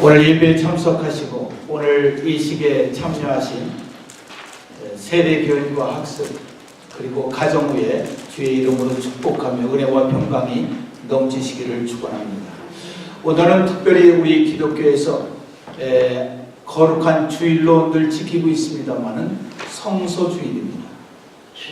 오늘 예배에 참석하시고 오늘 이 시기에 참여하신 세대 교인과 학습 그리고 가정 위에 주의 이름으로 축복하며 은혜와 평강이 넘치시기를 축원합니다. 오늘은 특별히 우리 기독교에서 거룩한 주일로 늘 지키고 있습니다마는 성소주일입니다.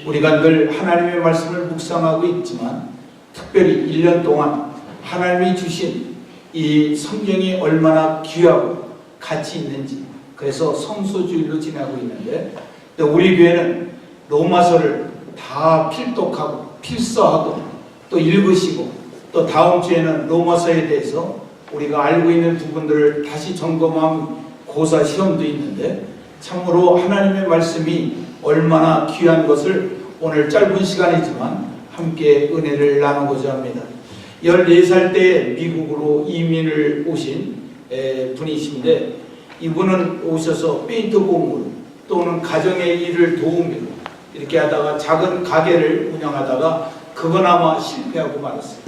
우리가 늘 하나님의 말씀을 묵상하고 있지만 특별히 1년 동안 하나님이 주신 이 성경이 얼마나 귀하고 가치 있는지 그래서 성소주일로 지나고 있는데 우리 교회는 로마서를 다 필독하고 필서하고 또 읽으시고 또 다음 주에는 로마서에 대해서 우리가 알고 있는 부분들을 다시 점검한 고사 시험도 있는데 참으로 하나님의 말씀이 얼마나 귀한 것을 오늘 짧은 시간이지만 함께 은혜를 나누고자 합니다. 14살 때 미국으로 이민을 오신 분이신데 이분은 오셔서 페인트 공을 또는 가정의 일을 도우며 이렇게 하다가 작은 가게를 운영하다가 그거나마 실패하고 말았어요.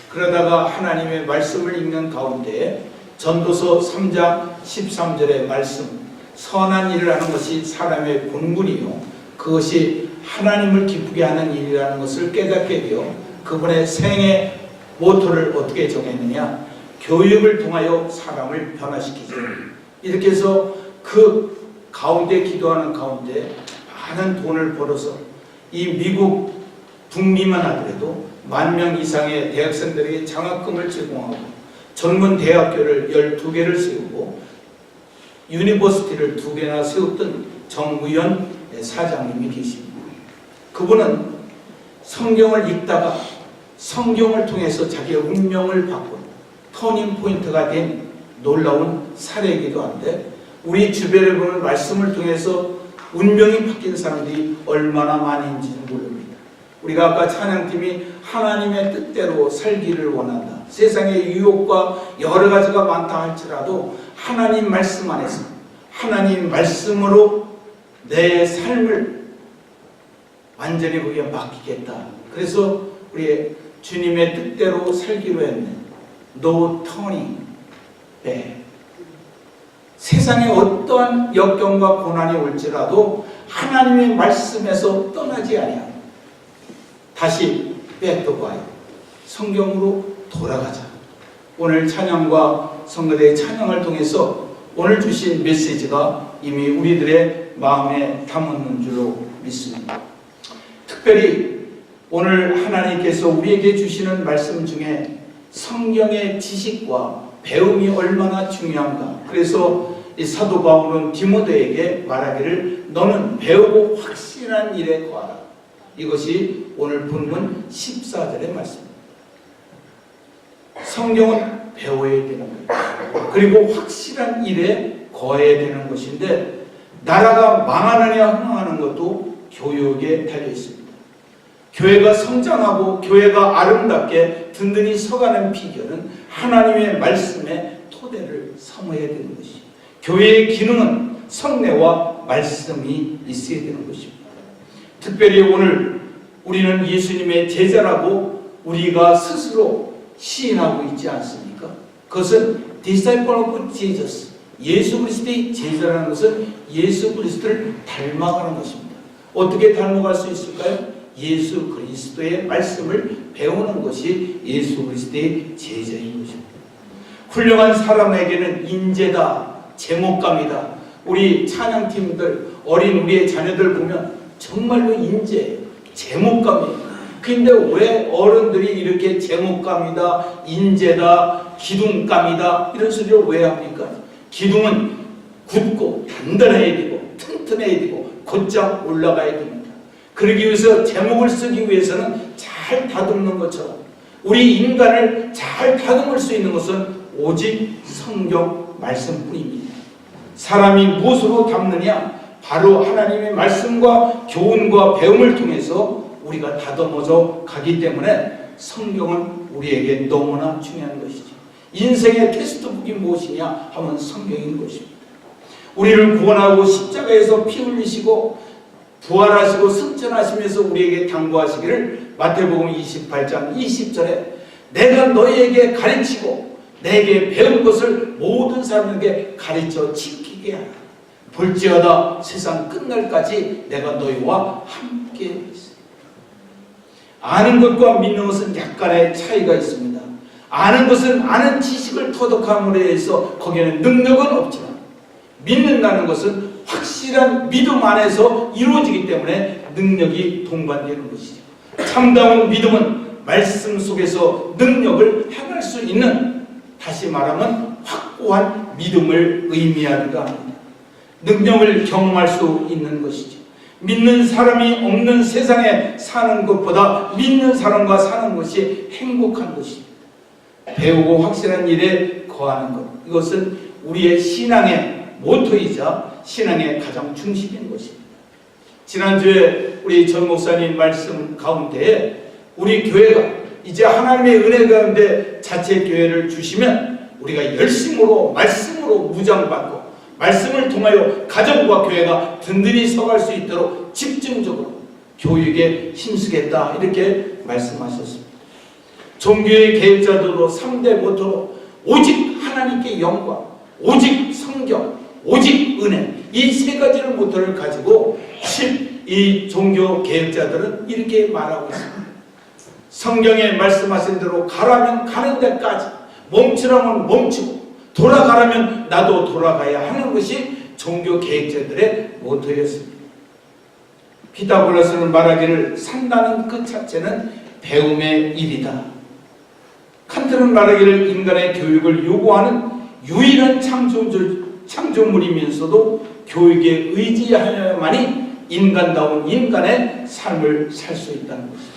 그러다가 하나님의 말씀을 읽는 가운데 전도서 3장 13절의 말씀 선한 일을 하는 것이 사람의 본분이요 그것이 하나님을 기쁘게 하는 일이라는 것을 깨닫게 되어 그분의 생애 모토를 어떻게 정했느냐 교육을 통하여 사람을 변화시키죠. 이렇게 해서 그 가운데 기도하는 가운데 많은 돈을 벌어서 이 미국 북미만 하더라도 10,000명 이상의 대학생들에게 장학금을 제공하고 전문 대학교를 12개를 세우고 유니버시티를 2개나 세웠던 정무현 사장님이 계십니다. 그분은 성경을 읽다가 성경을 통해서 자기의 운명을 바꾼 터닝 포인트가 된 놀라운 사례이기도 한데 우리 주변에 보면 말씀을 통해서 운명이 바뀐 사람들이 얼마나 많은지는 모릅니다. 우리가 아까 찬양팀이 하나님의 뜻대로 살기를 원한다. 세상의 유혹과 여러 가지가 많다 할지라도 하나님 말씀 안에서 하나님 말씀으로 내 삶을 완전히 거기에 맡기겠다. 그래서 우리 주님의 뜻대로 살기로 했네. No turning back. 세상에 어떠한 역경과 고난이 올지라도 하나님의 말씀에서 떠나지 아니하고 다시 백도바이 성경으로 돌아가자. 오늘 찬양과 성가대의 찬양을 통해서 오늘 주신 메시지가 이미 우리들의 마음에 담은 줄로 믿습니다. 특별히 오늘 하나님께서 우리에게 주시는 말씀 중에 성경의 지식과 배움이 얼마나 중요한가. 그래서 이 사도 바울은 디모데에게 말하기를 너는 배우고 확신한 일에 거하라. 이것이 오늘 본문 14절의 말씀입니다. 성경은 배워야 되는 거예요. 그리고 확실한 일에 거해야 되는 것인데 나라가 망하느냐 흥하는 것도 교육에 달려 있습니다. 교회가 성장하고 교회가 아름답게 든든히 서가는 비결은 하나님의 말씀에 토대를 삼아야 되는 것이죠. 교회의 기능은 성례와 말씀이 있어야 되는 것입니다. 특별히 오늘 우리는 예수님의 제자라고 우리가 스스로 시인하고 있지 않습니까? 그것은 disciple of Jesus, 예수 그리스도의 제자라는 것은 예수 그리스도를 닮아가는 것입니다. 어떻게 닮아갈 수 있을까요? 예수 그리스도의 말씀을 배우는 것이 예수 그리스도의 제자인 것입니다. 훌륭한 사람에게는 인재다, 제목감이다. 우리 찬양팀들, 어린 우리의 자녀들 보면 정말로 인재, 제목감이에요. 근데 왜 어른들이 이렇게 제목감이다, 인재다, 기둥감이다 이런 소리를 왜 합니까? 기둥은 굳고 단단해야 되고 튼튼해야 되고 곧장 올라가야 됩니다. 그러기 위해서 제목을 쓰기 위해서는 잘 다듬는 것처럼 우리 인간을 잘 다듬을 수 있는 것은 오직 성경 말씀뿐입니다. 사람이 무엇으로 담느냐? 바로 하나님의 말씀과 교훈과 배움을 통해서 우리가 다듬어져 가기 때문에 성경은 우리에게 너무나 중요한 것이죠. 인생의 테스트북이 무엇이냐 하면 성경인 것입니다. 우리를 구원하고 십자가에서 피 흘리시고 부활하시고 승천하시면서 우리에게 당부하시기를 마태복음 28장 20절에 내가 너희에게 가르치고 내게 배운 것을 모든 사람에게 가르쳐 지키게 하라. 볼지어다 세상 끝날까지 내가 너희와 함께 있으리라. 아는 것과 믿는 것은 약간의 차이가 있습니다. 아는 것은 아는 지식을 터득함으로 해서 거기에는 능력은 없지만, 믿는다는 것은 확실한 믿음 안에서 이루어지기 때문에 능력이 동반되는 것이죠. 참다운 믿음은 말씀 속에서 능력을 행할 수 있는, 다시 말하면 확고한 믿음을 의미하는가 합니다. 능력을 경험할 수 있는 것이죠. 믿는 사람이 없는 세상에 사는 것보다 믿는 사람과 사는 것이 행복한 것입니다. 배우고 확실한 일에 거하는 것, 이것은 우리의 신앙의 모토이자 신앙의 가장 중심인 것입니다. 지난주에 우리 전 목사님 말씀 가운데 우리 교회가 이제 하나님의 은혜 가운데 자체 교회를 주시면 우리가 열심으로 말씀으로 무장받고 말씀을 통하여 가정과 교회가 든든히 서갈 수 있도록 집중적으로 교육에 힘쓰겠다, 이렇게 말씀하셨습니다. 종교의 계획자들로 3대 모토로 오직 하나님께 영광, 오직 성경, 오직 은혜, 이 세 가지를 모토를 가지고 이 종교 계획자들은 이렇게 말하고 있습니다. 성경에 말씀하신 대로 가라면 가는 데까지, 멈추라면 멈추고, 돌아가라면 나도 돌아가야 하는 것이 종교 계획자들의 모토였습니다. 피타고라스는 말하기를 산다는 그 자체는 배움의 일이다. 칸트는 말하기를 인간의 교육을 요구하는 유일한 창조물이면서도 교육에 의지하여야만이 인간다운 인간의 삶을 살 수 있다는 것입니다.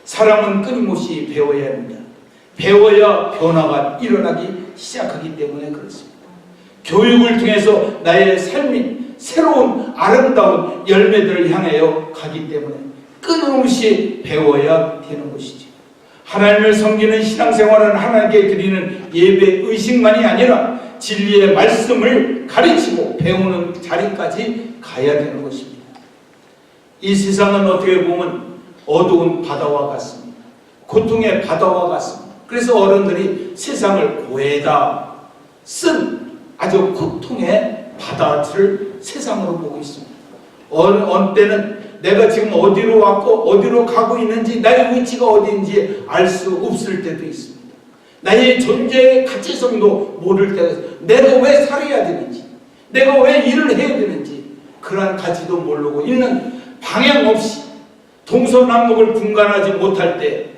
사람은 끊임없이 배워야 합니다. 배워야 변화가 일어나기 시작하기 때문에 그렇습니다. 교육을 통해서 나의 삶이 새로운 아름다운 열매들을 향하여 가기 때문에 끊임없이 배워야 되는 것이죠. 하나님을 섬기는 신앙생활은 하나님께 드리는 예배 의식만이 아니라 진리의 말씀을 가르치고 배우는 자리까지 가야 되는 것입니다. 이 세상은 어떻게 보면 어두운 바다와 같습니다. 고통의 바다와 같습니다. 그래서 어른들이 세상을 고에다 쓴 아주 고통의 바다를 세상으로 보고 있습니다. 어느 때는 내가 지금 어디로 왔고 어디로 가고 있는지, 나의 위치가 어디인지 알 수 없을 때도 있습니다. 나의 존재의 가치성도 모를 때가 있습니다. 내가 왜 살아야 되는지, 내가 왜 일을 해야 되는지 그러한 가치도 모르고 있는, 방향 없이 동서남북을 분간하지 못할 때,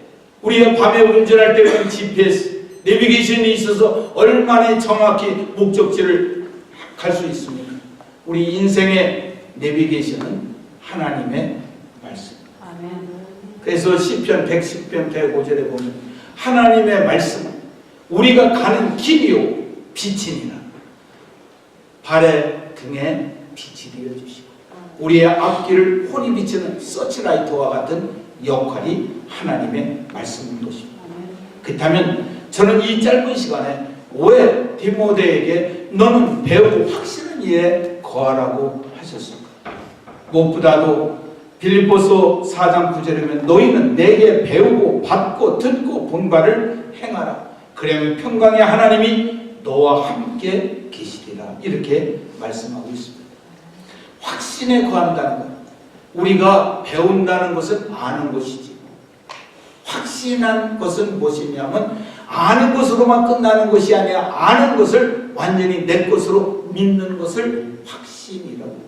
우리가 밤에 운전할 때 보면 GPS, 내비게이션이 있어서 얼마나 정확히 목적지를 갈 수 있습니까? 우리 인생의 내비게이션은 하나님의 말씀. 아멘. 그래서 시편 110편 105절에 보면 하나님의 말씀은 우리가 가는 길이요 빛이니라. 발의 등에 빛이 되어주시고 우리의 앞길을 혼이 비치는 서치라이트와 같은 역할이 하나님의 말씀인 것입니다. 그렇다면 저는 이 짧은 시간에 왜 디모데에게 너는 배우고 확실한 일에 거하라고 하셨습니까? 무엇보다도 빌립보서 4장 9절에 너희는 내게 배우고 받고 듣고 본 바를 행하라. 그러면 평강의 하나님이 너와 함께 계시리라. 이렇게 말씀하고 있습니다. 확신에 거한다는 것, 우리가 배운다는 것은 아는 것이지, 확신한 것은 무엇이냐면 아는 것으로만 끝나는 것이 아니라 아는 것을 완전히 내 것으로 믿는 것을 확신이라고,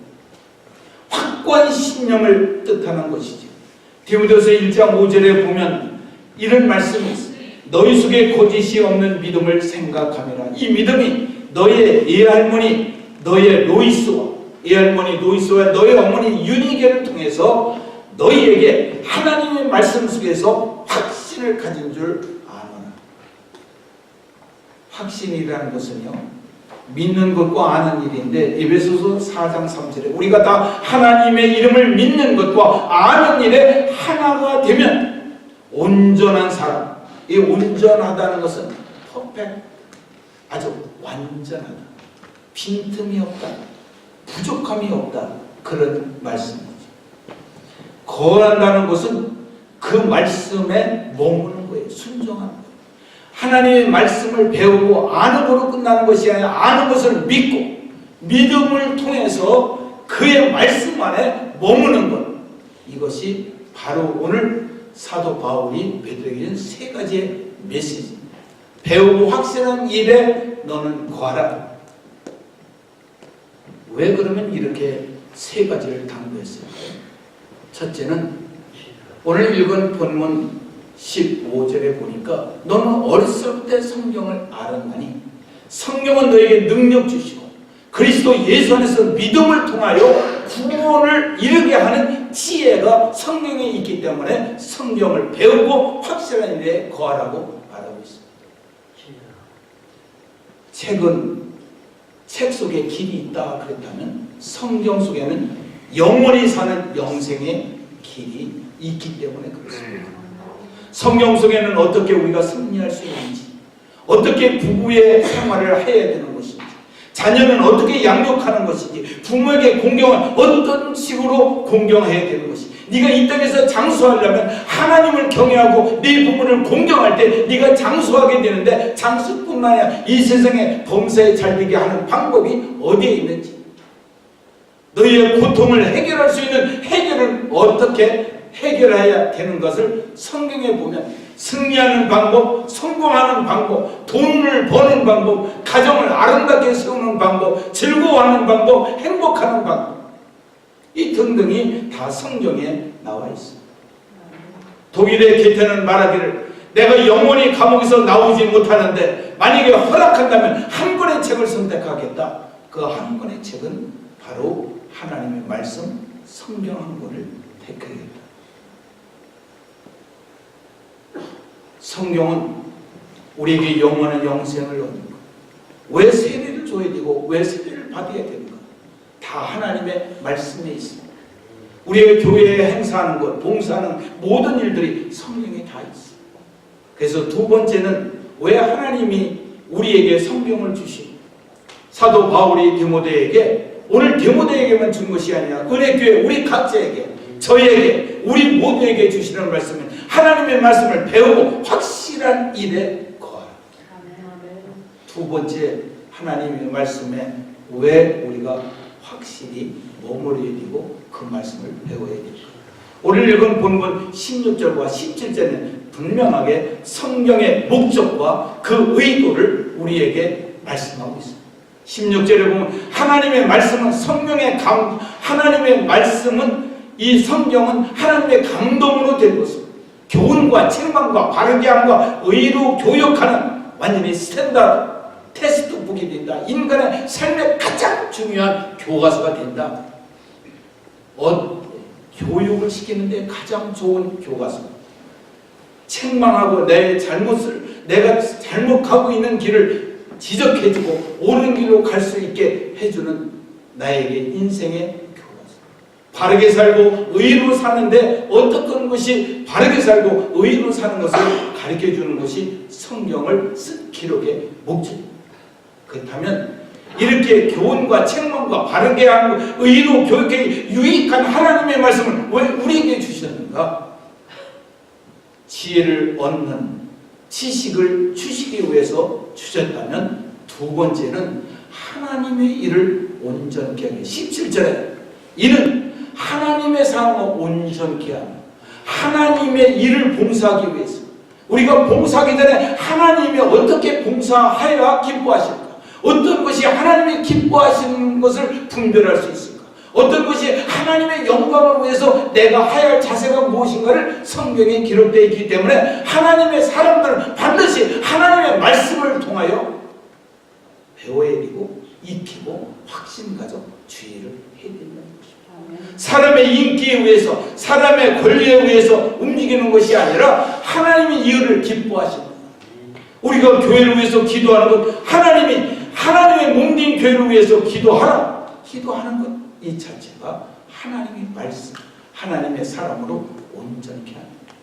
확고한 신념을 뜻하는 것이죠. 디모데후서 1장 5절에 보면 이런 말씀이 있어요. 너희 속에 거짓이 없는 믿음을 생각하매라. 이 믿음이 너의 예할머니, 너의 로이스와 예할머니 로이스와 너의 어머니 유니게를 통해서 너희에게 하나님의 말씀 속에서 확신을 가진 줄 아노라. 확신이라는 것은요, 믿는 것과 아는 일인데 에베소서 4장 3절에 우리가 다 하나님의 이름을 믿는 것과 아는 일에 하나가 되면 온전한 사람, 이 온전하다는 것은 퍼펙트, 아주 완전하다, 빈틈이 없다, 부족함이 없다, 그런 말씀이죠. 거한다는 것은 그 말씀에 머무는 거예요. 순종하는 거예요. 하나님의 말씀을 배우고 아는 것으로 끝나는 것이 아니라 아는 것을 믿고 믿음을 통해서 그의 말씀 안에 머무는 것, 이것이 바로 오늘 사도 바울이 베드로에게 준 세 가지의 메시지. 배우고 확신한 일에 너는 거하라. 왜 그러면 이렇게 세 가지를 당부했을까요? 첫째는 오늘 읽은 본문 15절에 보니까 너는 어렸을 때 성경을 알았나니 성경은 너에게 능력 주시고 그리스도 예수 안에서 믿음을 통하여 구원을 이루게 하는 지혜가 성경에 있기 때문에 성경을 배우고 확실한 일에 거하라고 말하고 있습니다. 책은 책 속에 길이 있다 그랬다면 성경 속에는 영원히 사는 영생의 길이 있기 때문에 그렇습니다. 성경 속에는 어떻게 우리가 승리할 수 있는지, 어떻게 부부의 생활을 해야 되는 것인지, 자녀는 어떻게 양육하는 것인지, 부모에게 공경을 어떤 식으로 공경해야 되는 것인지, 네가 이 땅에서 장수하려면 하나님을 경외하고 네 부모를 공경할 때 네가 장수하게 되는데, 장수뿐만 아니라 이 세상에 범사에 잘되게 하는 방법이 어디에 있는지, 너희의 고통을 해결할 수 있는 해결은 어떻게 해결해야 되는 것을 성경에 보면 승리하는 방법, 성공하는 방법, 돈을 버는 방법, 가정을 아름답게 세우는 방법, 즐거워하는 방법, 행복하는 방법, 이 등등이 다 성경에 나와 있습니다. 독일의 게테는 말하기를 내가 영원히 감옥에서 나오지 못하는데 만약에 허락한다면 한 권의 책을 선택하겠다. 그 한 권의 책은 바로 하나님의 말씀, 성경 한 권을 택하겠다. 성경은 우리에게 영원한 영생을 얻는 것, 왜 세례를 줘야 되고 왜 세례를 받아야 되는가, 다 하나님의 말씀에 있습니다. 우리의 교회에 행사하는 것, 봉사하는 모든 일들이 성경에 다 있습니다. 그래서 두 번째는 왜 하나님이 우리에게 성경을 주시고 사도 바울이 디모데에게, 오늘 디모데에게만 준 것이 아니라 은혜교회 우리 각자에게, 저에게, 우리 모두에게 주시는 말씀은 하나님의 말씀을 배우고 확실한 일에 거하라. 두 번째, 하나님의 말씀에 왜 우리가 확실히 머물러야 되고 그 말씀을 배워야 될까? 오늘 읽은 본문 16절과 17절은 분명하게 성경의 목적과 그 의도를 우리에게 말씀하고 있습니다. 16절에 보면 하나님의 말씀은 하나님의 말씀은, 이 성경은 하나님의 감동으로 된 것입니다. 교훈과 책망과 바르게 함과 의로 교육하는 완전히 스탠다드 테스트북이 된다. 인간의 삶의 가장 중요한 교과서가 된다. 교육을 시키는데 가장 좋은 교과서. 책망하고 내 잘못을, 내가 잘못하고 있는 길을 지적해주고 옳은 길로 갈 수 있게 해주는 나에게 인생의 바르게 살고 의로 사는데 어떤 것이 바르게 살고 의로 사는 것을 가르쳐주는 것이 성경을 쓴 기록의 목적입니다. 그렇다면 이렇게 교훈과 책망과 바르게 하고 의로 교육에 유익한 하나님의 말씀을 왜 우리에게 주셨는가? 지혜를 얻는, 지식을 주시기 위해서 주셨다면, 두 번째는 하나님의 일을 온전케 하기. 17절에 이는 하나님의 사랑을 온전케 하며 하나님의 일을 봉사하기 위해서, 우리가 봉사하기 전에 하나님이 어떻게 봉사하여야 기뻐하실까? 어떤 것이 하나님이 기뻐하시는 것을 분별할 수 있을까? 어떤 것이 하나님의 영광을 위해서 내가 해야 할 자세가 무엇인가를 성경에 기록되어 있기 때문에 하나님의 사람들은 반드시 하나님의 말씀을 통하여 배워야 되고 익히고 확신 가져 주의를 해야 된다는 것입니다. 사람의 인기에 의해서, 사람의 권리에 의해서 움직이는 것이 아니라 하나님이 이유를 기뻐하시는 것. 우리가 교회를 위해서 기도하는 것, 하나님의 몸된 교회를 위해서 기도하는 것, 이 자체가 하나님의 말씀, 하나님의 사람으로 온전케 합니다.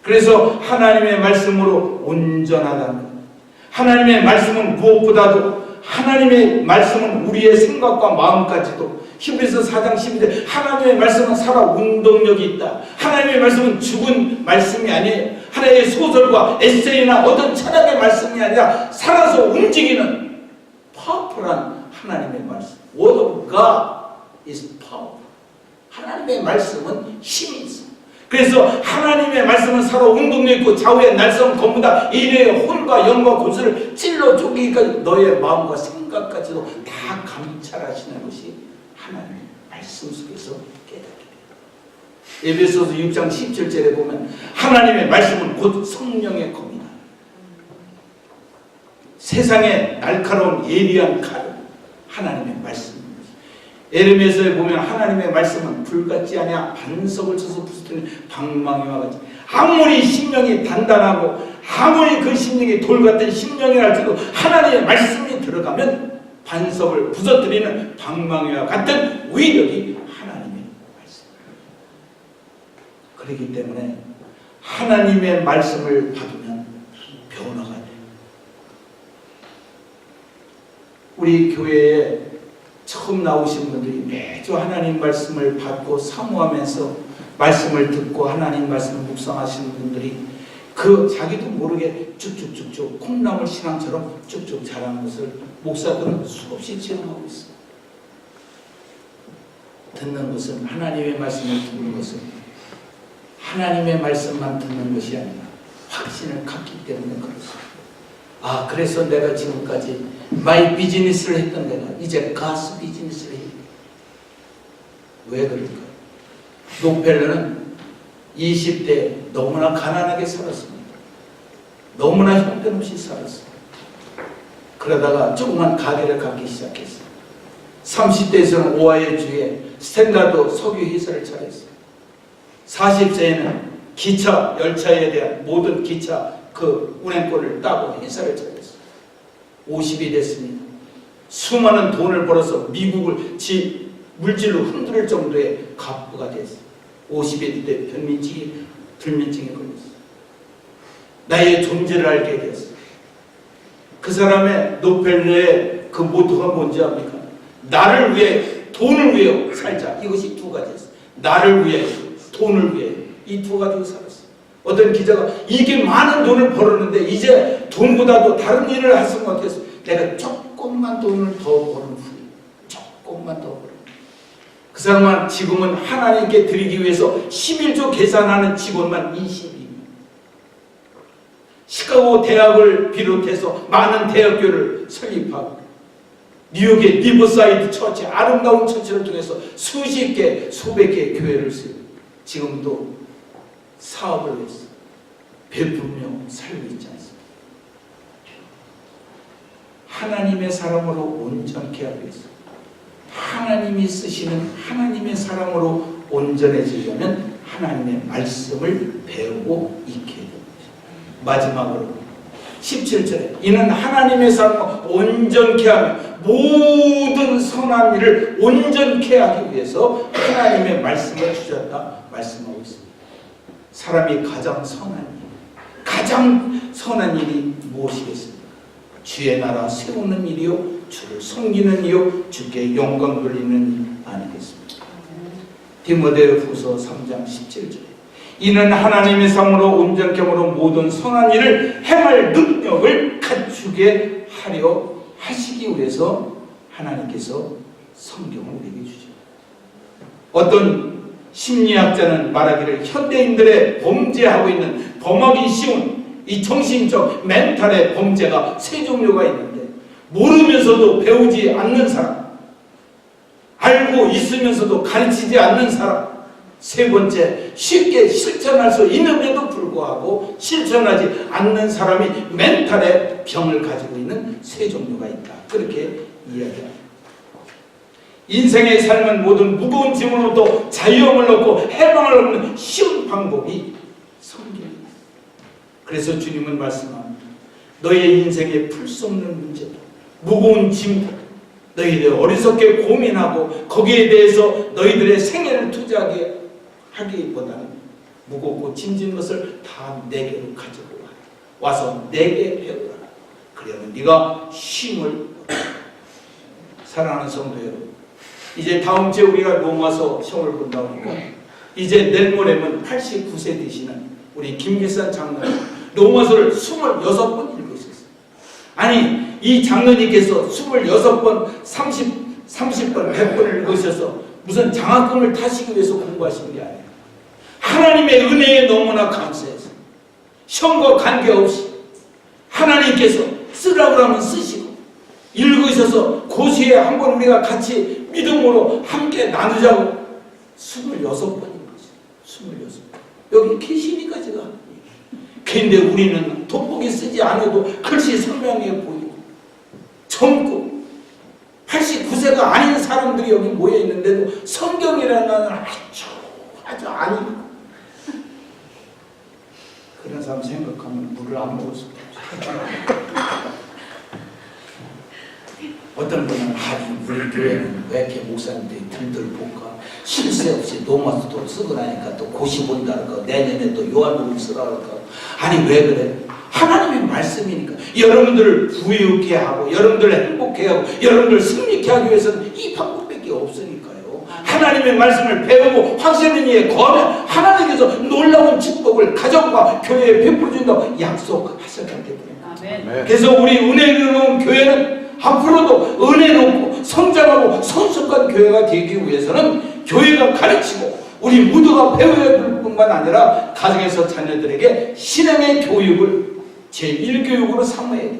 그래서 하나님의 말씀으로 온전하다는 것, 하나님의 말씀은 무엇보다도, 하나님의 말씀은 우리의 생각과 마음까지도, 히브리서 4장 12절 하나님의 말씀은 살아 운동력이 있다. 하나님의 말씀은 죽은 말씀이 아니에요. 하나의 소설과 에세이나 어떤 철학의 말씀이 아니라 살아서 움직이는 파워풀한 하나님의 말씀. Word of God is power. 하나님의 말씀은 힘이 있어. 그래서 하나님의 말씀은 살아 운동력 있고 좌우의 날성 검보다 이래의 혼과 영과 고수를 찔러 쪼개기까지 너의 마음과 생각까지도 다 감찰하시는 것이 하나님의 말씀 속에서 깨닫게 돼요. 에베소서 6장 17절에 보면 하나님의 말씀은 곧 성령의 검이다. 세상의 날카로운 예리한 칼은 하나님의 말씀입니다. 에르미야서에 보면 하나님의 말씀은 불같지 아니하 반석을 쳐서 부수더니 방망이와 같이, 아무리 심령이 단단하고 아무리 그 심령이 돌같은 심령이랄지라도 하나님의 말씀이 들어가면 반석을 부서뜨리는 방망이와 같은 위력이 하나님의 말씀입니다. 그렇기 때문에 하나님의 말씀을 받으면 변화가 돼요. 우리 교회에 처음 나오신 분들이 매주 하나님 말씀을 받고 사모하면서 말씀을 듣고 하나님 말씀을 묵상하시는 분들이 그 자기도 모르게 쭉쭉쭉쭉 콩나물 신앙처럼 쭉쭉 자라는 것을 목사들은 수없이 체험하고 있어요. 듣는 것은, 하나님의 말씀을 듣는 것은 하나님의 말씀만 듣는 것이 아니라 확신을 갖기 때문에 그렇습니다. 아, 그래서 내가 지금까지 마이 비즈니스를 했던 내가 이제 가스 비즈니스를 해요. 왜 그럴까요? 록펠러는 20대 너무나 가난하게 살았습니다. 너무나 형편없이 살았어요. 그러다가 조그만 가게를 갖기 시작했어요. 30대에서는 오하이오주에 스탠다드 석유 회사를 차렸어요. 40세에는 기차, 열차에 대한 모든 기차 그 운행권을 따고 회사를 차렸어요. 50이 됐습니다. 수많은 돈을 벌어서 미국을 물질로 흔들 정도의 갑부가 됐어요. 50이 때 불면증에 걸렸어요. 나의 존재를 알게 되었어요. 그 사람의 노펠러의 그 모토가 뭔지 압니까? 나를 위해, 돈을 위해 살자. 이것이 두 가지였어요. 나를 위해, 돈을 위해. 이 두 가지로 살았어요. 어떤 기자가 이게 많은 돈을 벌었는데 이제 돈보다도 다른 일을 했으면 어땠어? 내가 조금만 돈을 더 버는 후에, 조금만 더 벌어. 그 사람은 지금은 하나님께 드리기 위해서 11조 계산하는 직원만 22명. 시카고 대학을 비롯해서 많은 대학교를 설립하고 뉴욕의 리버사이드 처치, 아름다운 처치를 통해서 수십 개, 수백 개의 교회를 세우고 지금도 사업을 해서 베풀며 살고 있지 않습니까? 하나님의 사람으로 온전케 하기 위해서, 하나님이 쓰시는 하나님의 사람으로 온전해지려면 하나님의 말씀을 배우고 익혀야 됩니다. 마지막으로 17절에 이는 하나님의 사람으로 온전케 하며 모든 선한 일을 온전케 하기 위해서 하나님의 말씀을 주셨다 말씀하고 있습니다. 사람이 가장 선한 일이 무엇이겠습니까? 주의 나라 세우는 일이요, 주를 섬기는 일이요, 주께 영광 돌리는 일 아니겠습니까? 디모데후서 3장 17절에 이는 하나님의 삶으로 온전케 함으로 모든 선한 일을 행할 능력을 갖추게 하려 하시기 위해서 하나님께서 성경을 우리에게 주죠. 어떤 심리학자는 말하기를 현대인들의 범죄하고 있는 범하기 쉬운 이 정신적 멘탈의 범죄가 세 종류가 있는데, 모르면서도 배우지 않는 사람, 알고 있으면서도 가르치지 않는 사람, 세 번째 쉽게 실천할 수 있는데도 불구하고 실천하지 않는 사람이 멘탈의 병을 가지고 있는 세 종류가 있다. 그렇게 이야기합니다. 인생의 삶은 모든 무거운 짐으로부터 자유함을 얻고 해방을 얻는 쉬운 방법이 성경입니다. 그래서 주님은 말씀합니다. 너의 인생에 풀 수 없는 문제다, 무거운 짐다, 너희들 어리석게 고민하고 거기에 대해서 너희들의 생애를 투자하게 하기보다는 무겁고 짐진 것을 다 내게로 가지고 와서 내게 배우라. 그러면 네가 쉼을 얻어. 사랑하는 성도 여러분, 이제 다음 주에 우리가 로마서 시험을 본다고 하니까 이제 내일 모레면 89세 되시는 우리 김길산 장로님 로마서를 26번 읽으셨어요. 아니 이 장로님께서 26번, 30번, 100번을 읽으셔서 무슨 장학금을 타시기 위해서 공부하신 게 아니에요. 하나님의 은혜에 너무나 감사해서 시험과 관계없이 하나님께서 쓰라고 하면 쓰시고 읽으셔서 고시에 한번 우리가 같이 믿음으로 함께 나누자고 26번인 거죠. 26번. 여기 계시니까 제가. 그런데 우리는 돋보기 쓰지 않아도 글씨 선명해 보이고 젊고 89세가 아닌 사람들이 여기 모여 있는데도 성경이라는 아주 아니고 그런 사람 생각하면 물을 안 먹을 수가 없어요. 어떤 분은 우리 교회는 왜 이렇게 목사님들이 들들 볼까? 쉴 새 없이 로마서도 쓰고 나니까 또 고시 본다 그럴까? 내년에 또 요한복음 쓰라 그럴까? 아니 왜 그래? 하나님의 말씀이니까 여러분들을 부유케 하고 여러분들을 행복케 하고 여러분들을 승리케 하기 위해서는 이 방법밖에 없으니까요. 하나님의 말씀을 배우고 확실한 이에 거하면 하나님께서 놀라운 축복을 가정과 교회에 베풀어 준다고 약속하셨기 때문에. 그래서 우리 은혜로운 교회는 앞으로도 은혜롭고 성장하고 성숙한 교회가 되기 위해서는 교회가 가르치고 우리 모두가 배워야 될 뿐만 아니라 가정에서 자녀들에게 신앙의 교육을 제1교육으로 삼아야 돼요.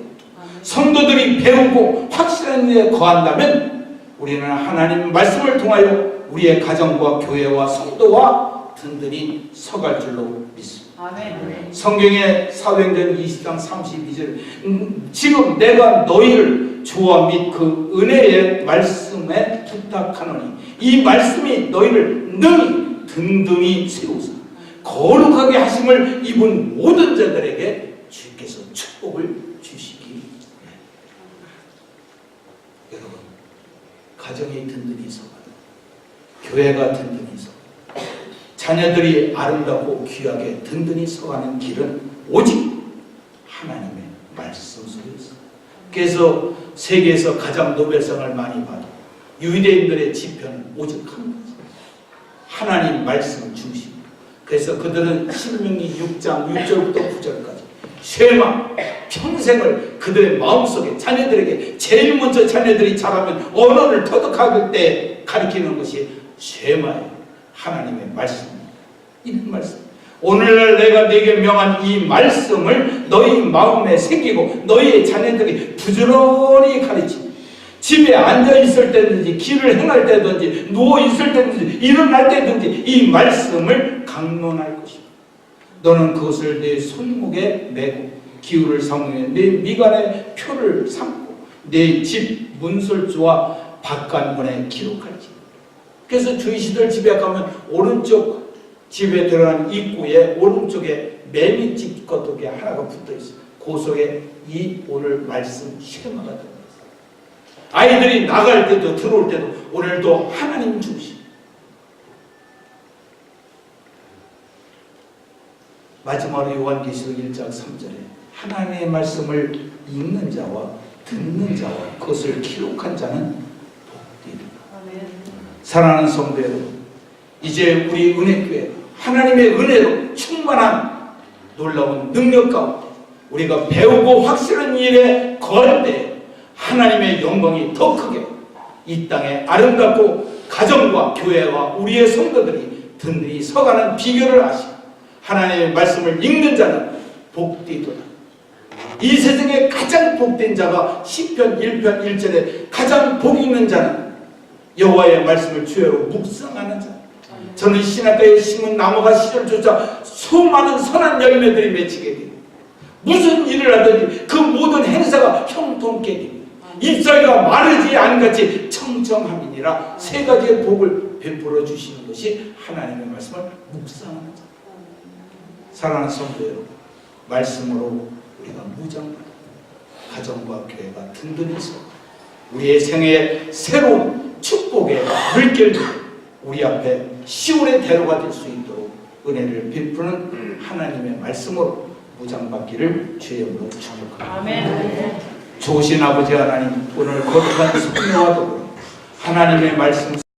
성도들이 배우고 확실한 일에 거한다면 우리는 하나님 말씀을 통하여 우리의 가정과 교회와 성도와 든든히 서갈 줄로 믿습니다. 성경의 사도행전 20장 32절 지금 내가 너희를 주와 및 그 은혜의 말씀에 부탁하노니 이 말씀이 너희를 능히 든든히 세우사 거룩하게 하심을 입은 모든 자들에게 주께서 축복을 주시기. 여러분 가정이 든든히 서가 교회가 든든히 서가 자녀들이 아름답고 귀하게 든든히 서가는 길은 오직 하나님의 말씀 속에서. 그래서 세계에서 가장 노벨상을 많이 받은 유대인들의 지표는 오직 한 가지 하나님 말씀 중심. 그래서 그들은 신명기 6장 6절부터 9절까지 쉐마 평생을 그들의 마음속에 자녀들에게 제일 먼저 자녀들이 자라면 언어를 터득할 때 가르치는 것이 쉐마예요. 하나님의 말씀입니다. 이 말씀. 오늘날 내가 네게 명한 이 말씀을 너희 마음에 새기고 너희의 자녀들이 부지런히 가르치고 집에 앉아있을 때든지 길을 행할 때든지 누워있을 때든지 일어날 때든지 이 말씀을 강론할 것이다. 너는 그것을 내 손목에 메고 기울을 삼으며 내 미간에 표를 삼고 내 집 문설주와 바깥문에 기록할지. 그래서 주의시들 집에 가면 오른쪽 집에 들어간 입구에 오른쪽에 매미집 거독에 하나가 붙어있어요. 그 속에 이 오늘 말씀 쉐마가 들어있어요. 아이들이 나갈 때도 들어올 때도 오늘도 하나님 중심. 마지막으로 요한계시록 1장 3절에 하나님의 말씀을 읽는 자와 듣는 자와 그것을 기록한 자는 복되리라. 사랑하는 성도 여러분, 이제 우리 은혜교회 하나님의 은혜로 충만한 놀라운 능력 가운데 우리가 배우고 확실한 일에 거할 때 하나님의 영광이 더 크게 이 땅에 아름답고 가정과 교회와 우리의 성도들이 든든히 서가는 비결을 아시고 하나님의 말씀을 읽는 자는 복되도다. 이 세상에 가장 복된 자가 시편 1편 1절에 가장 복 있는 자는 여호와의 말씀을 주야로 묵상하는 자. 저는 신학가에 심은 나무가 시절조차 수많은 선한 열매들이 맺히게 됩니다. 무슨 일을 하든지 그 모든 행사가 형통케 됩니다. 잎사귀가 마르지 않은같이 청청함이니라. 세 가지의 복을 베풀어 주시는 것이 하나님의 말씀을 묵상하는 자. 사랑하는 성도 여러분, 말씀으로 우리가 무장받아 가정과 교회가 든든히 서 우리의 생애의 새로운 축복의 물결 우리 앞에 시온의 대로가 될 수 있도록 은혜를 베푸는 하나님의 말씀으로 무장받기를 주의 이름으로 축복합니다. 아멘. 좋으신 아버지 하나님, 오늘 거룩한 성령과 더불어 하나님의 말씀